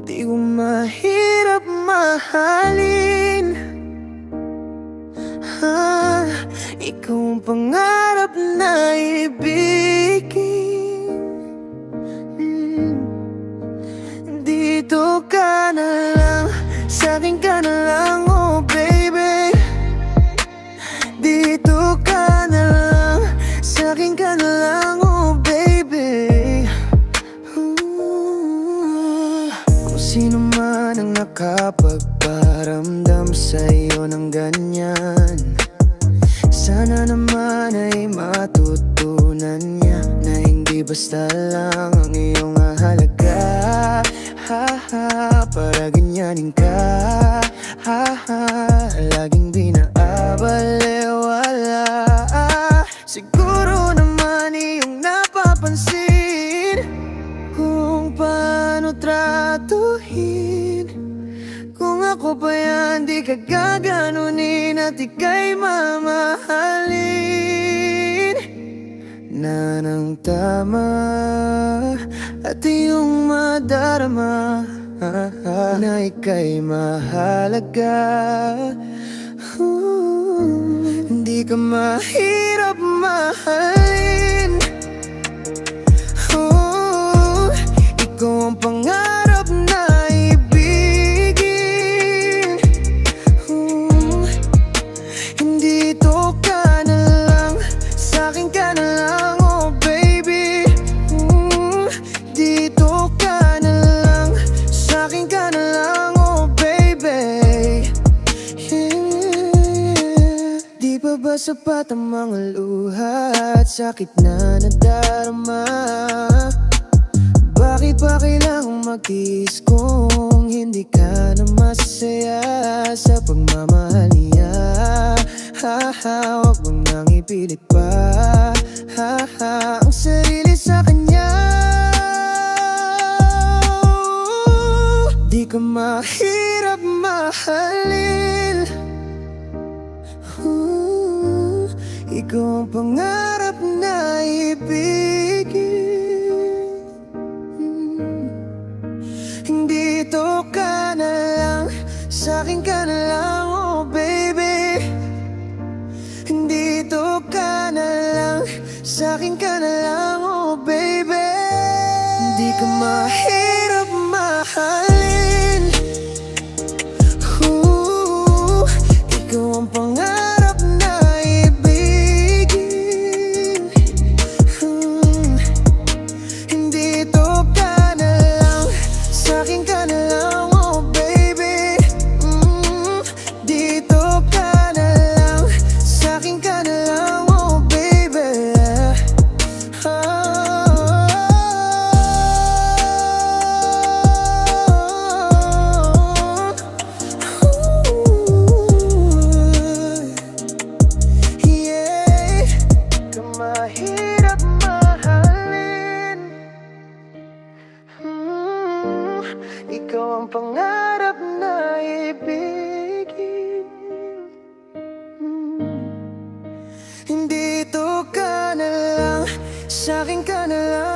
Di ko mahirap mahalin, ikaw ang pangarap na ibigin. Dito ka na lang, sa'kin ka na lang, oh baby. Dito ka na lang, sa'kin ka na lang, oh baby. Kung sino man ang nakapagparamdam sa'yo ng ganyan, sana naman ay matutunan niya na hindi basta lang ang iyong halaga. Para ganyanin ka, laging binaabaliwala. Siguro naman iyong napapansin kung paano tratuhin. Kung ako pa yan, di ka gaganunin at ika'y mamahalin na ng tama, at iyong madarama na ika'y mahalaga. Hindi ka mahirap mahalin, ikaw ang pangarap na ibigin. Dito ka na lang, sa'kin ka na lang, oh baby. Dito ka na lang, sa'kin ka na lang, oh baby. Di pa ba sapat ang mga luha at sakit na nadarama? Bakit pa kailangang magtiis kung hindi ka na masaya sa pagmamahal niya? Huwag mong nang ipilit pa ang sarili sa kanya. Di ka mahirap mahalin, ikaw ang pangarap na ibigin. Dito ka na lang, sa'kin ka na lang, oh baby. Dito ka na lang, sa'kin ka na lang, oh baby. Di ka mahirap mahalin, ikaw ang pangarap na ibigin. Dito ka na lang, sa'kin ka na lang, oh baby. Dito ka na lang, sa'kin ka na lang, oh baby. Yeah, ka mahirap mahalin, ikaw ang pangarap na ibigin. Dito ka na lang, sa'kin ka na lang.